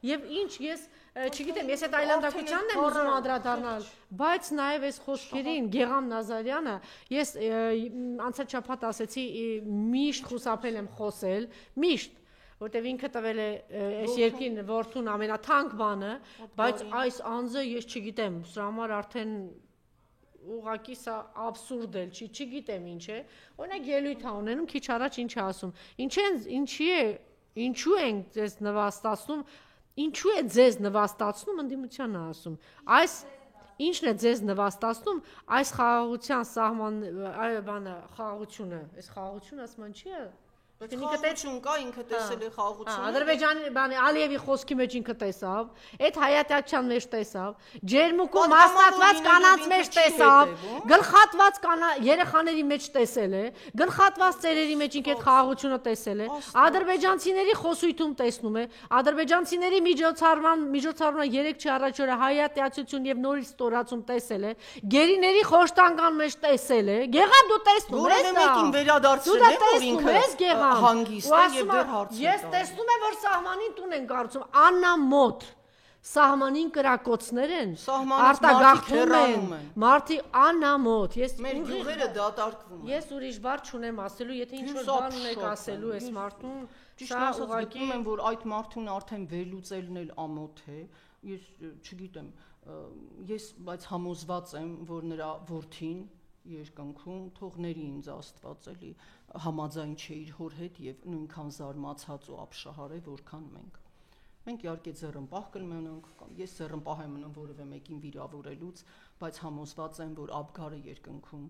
Եվ ինչ ես չգիտեմ, ես այդ այլանդակությանն եմ ուզում անդրադառնալ, բայց նաև այս խոսքերին Գեգամ Նազարյանը, ես անցած շաբաթ ասեցի, միշտ խուսափել եմ խոսել, միշտ, որտեվ ինքը տվել է այս երկին որդուն ամենաթանկ բանը, բայց այս անձը ես չգիտեմ, սրա համար արդեն ուղղակի սա աբսուրդ էլ չի, չգիտեմ ինչ է, օրինակ ելույթ է ունենում, քիչ առաջ ինչ է ասում, ինչու են ձեզ նվաստացնում, ինչու է ձեզ նվաստացնում ընդդիմությանը ասում, այս ինչն է ձեզ նվաստացնում, այս խաղաղության սահման, խաղաղությունը, այս խաղաղությունը ասման չի է, Խաղաղություն կա, ինքը տեսել է խաղաղությունը։ Ադրբեջանի Ալիևի խոսքի մեջ ինքը տեսավ, այդ Հայատյացյան մեջ տեսավ, ջերմուկում հաստատված կանանց մեջ տեսավ, գլխատված երեխաների մեջ տեսել է, գլխատված ծերերի մեջ ինքը այդ խաղաղությունը տեսել է, ադրբեջանցիների խոսույթում տեսնում է, ադրբեջանցիների միջոցառումը 3 չի առաջ օրը Հայատյացություն եւ նորից ստորացում տեսել է, գերիների խոշտանգան մեջ տեսել է, Գեգամ դու տեսնում ես դա։ Մեկին վերադարձրել է, որ ինքը հանգիստ է եւ դեռ հարց է։ Ես տեսնում եմ, որ սահմանին տուն են կառուցում, անամոթ սահմանին կրակոցներ են, արտագաղթում են, մարդի անամոթ։ Մեր գյուղերը դատարկվում են։ Ես ուրիշ բառ չունեմ ասելու, եթե ինչ-որ բան ունեք ասելու այս մարդուն, ճիշտ ասած գտնում եմ, որ այդ մարդուն արդեն վերլուծելն էլ ամոթ է։ Ես չգիտեմ, բայց համոզված եմ, որ նրա որդին երկնքում թողների ինձ Աստված էլի համաձայն չէ իր հոր հետ եւ նույնքան զարմացած ու ապշահար է, որքան մենք։ Մենք իհարկե ձեռնպահ կմնանք, կամ ես ձեռնպահ եմ մնում որևէ մեկին վիրավորելուց, բայց համոզված եմ, որ Աբգարը երկնքում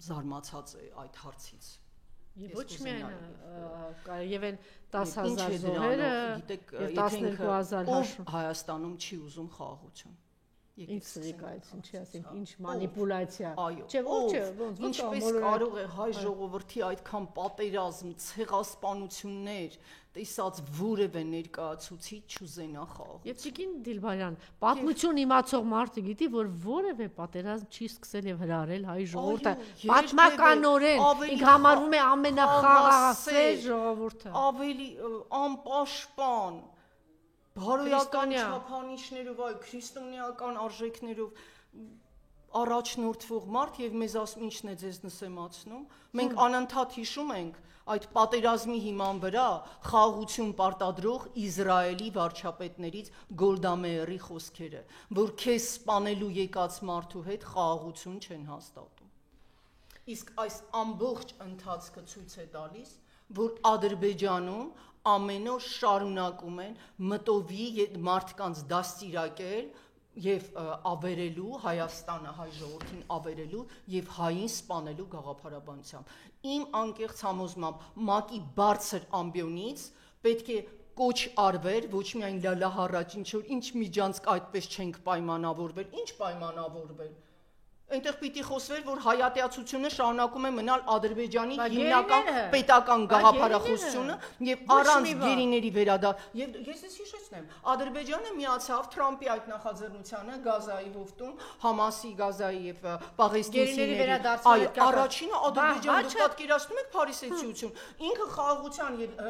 զարմացած է այդ հարցից։ Եվ ոչ միայն եւ այն 10,000 զոհերը, 12,000 հաշվում Հայաստանում չի ուզում խաղաղություն։ Ինչ սրիկայություն, չի ասենք, ինչ մանիպուլյացիա։ Չէ, ինչպես կարող է հայ ժողովրդի այդքան պատերազմ, ցեղասպանություններ տեսած որևէ ներկայացուցիչ չուզենա խաղաղություն։ Եվ Տիկին Դիլբարյան, պատմություն իմացող մարդը գիտի, որ որևէ պատերազմ չի սկսել եւ հրարել հայ ժողովուրդը։ Պատմականորեն ինք համարվում է ամենախաղաղասեր ժողովուրդը։ Ավելի անպաշտպան բարոյական չափանիշներով, քրիստոնեական արժեքներով առաջնորդվող մարդ եւ մեզ ասում ինչն է ձեզ նսեմացնում։ Մենք անընդհատ հիշում ենք այդ պատերազմի հիման վրա խաղաղություն պարտադրող Իսրայելի վարչապետներից Գոլդա Մեիրի խոսքերը, որ քեզ սպանելու եկած մարդու հետ խաղաղություն չեն հաստատում։ Իսկ այս ամբողջ ընթացքը ցույց է տալիս, որ Ադրբեջանում ամեն օր շարունակում են մտովի մարդկանց դաստիարակել եւ ավերելու Հայաստանը հայ ժողովրդին ավերելու եւ հային սպանելու գաղափարաբանությամբ։ Իմ անկեղծ համոզմամբ ՄԱԿ-ի բարձր ամբիոնից պետք է կոչ արվեր ոչ միայն լալա հառաջ ինչ միջանցք այդպես չենք պայմանավորվել, ինչ պայմանավորվել։ Այնտեղ պիտի խոսվեր, որ հայատյացությունը շարունակում է մնալ Ադրբեջանի հիմնական պետական գաղափարախոսությունը եւ առանց գերիների վերադարձ։ Եվ ես հիշեցնեմ, Ադրբեջանը միացավ Թրամփի այդ նախաձեռնությանը Գազայի հովտում, Համասի, Գազայի եւ Պաղեստինցիների։ Այո, առաջինը Ադրբեջանը դուք պատկերացնում եք Փարիսեցիություն։ Ինքը խաղաղության եւ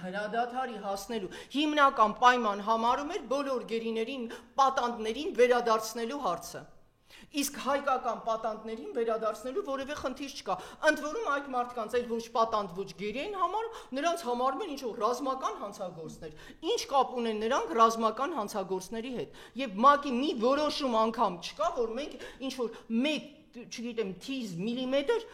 հրադադարի հասնելու հիմնական պայման համարում էր բոլոր գերիներին, պատանդներին վերադարձնելու հարցը։ Իսկ հայկական պատանդներին վերադարձնելու որևէ խնդիր չկա։ Ընդ որում այդ մարդկանց այլ ոչ պատանդ, ոչ գերի են համարում, նրանց համարում են ինչ-որ ռազմական հանցագործներ։ Ինչ կապ ունեն նրանք ռազմական հանցագործների հետ։ Եվ ՄԱԿ-ի մի որոշում անգամ չկա, որ մենք ինչ-որ մեկ, չգիտեմ, թիզ միլիմետր,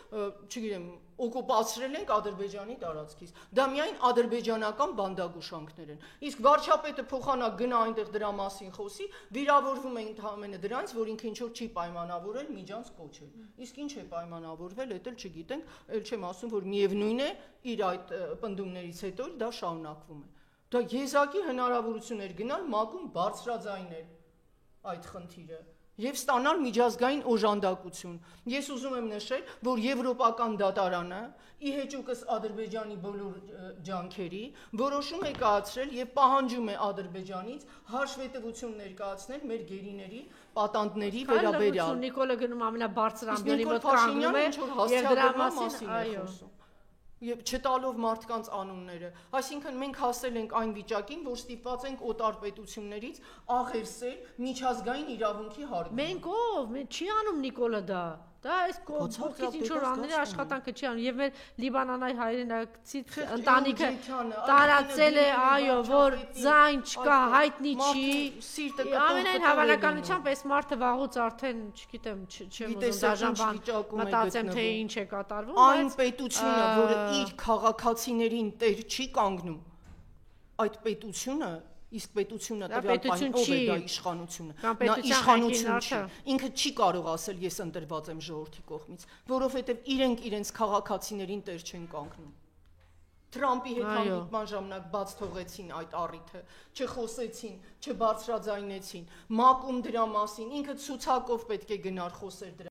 չգիտեմ, օկուպացրել ենք Ադրբեջանի տարածքից։ Դա միայն ադրբեջանական բանդագուշանքներ են։ Իսկ վարչապետը փոխանակ գնա այնտեղ դրա մասին խոսի, վիրավորվում են ընդհանրապես դրանից, որ ինքը ինչ-որ չի պայմանավորել միջանց կոչել։ Իսկ ինչ է պայմանավորվել, դա էլ չգիտենք, ել չեմ ասում, որ միևնույն է իր այդ պնդումներից հետո դա շարունակվում է։ Դա եզակի հնարավորություն էր գնալ ՄԱԿ-ում բարձրաձայնել այդ խնդիրը եւ ստանալ միջազգային օժանդակություն։ Ես ուզում եմ նշել, որ Եվրոպական դատարանը ի հեճուկս Ադրբեջանի բոլոր ջանքերի որոշում է կայացրել եւ պահանջում է Ադրբեջանից հաշվետվություն ներկայացնել մեր գերիների պատանդների վերաբերյալ։ Նիկոլը գնում ամենաբարձր ամբիոնի մոտ կանգնում է եւ դրա մասին, այո։ Եվ չտալով մարդկանց անունները, այսինքն մենք հասել ենք այն վիճակին, որ ստիպված ենք օտար պետություններից աղերսել միջազգային իրավունքի հարգումը։ Մենք ով, չի անում Նիկոլը դա այս կողքից ինչ որ անների աշխատանքը չի անում եւ մեր լիբանանայ հայրենակցից ընտանիքը տարածել է, այո, որ ձայն չկա, հայտնի չի, ամենայն հավանականությամբ այս մարդը վաղուց արդեն, չգիտեմ, չեմ ուզում դաժան բան մտածեմ, թե ինչ է կատարվում, այն պետությունը, որը իր քաղաքացիներին տեր չի կանգնում, այդ պետությունը իսկ պետությունը տվյալ բան ով է դա իշխանությունը, նա իշխանություն չի, ինքը չի կարող ասել ես ընտրված եմ ժողովրդի կողմից, որովհետև իրենց քաղաքացիներին տեր չեն կանգնում։ Թրամփի հետ հանդիպման ժամանակ բաց թողեցին այդ առիթը, չխոսեցին, չբարձրաձայնեցին, մակում դրա մասին, ինքը ցուցակով պետք է գնար խոսեր դրա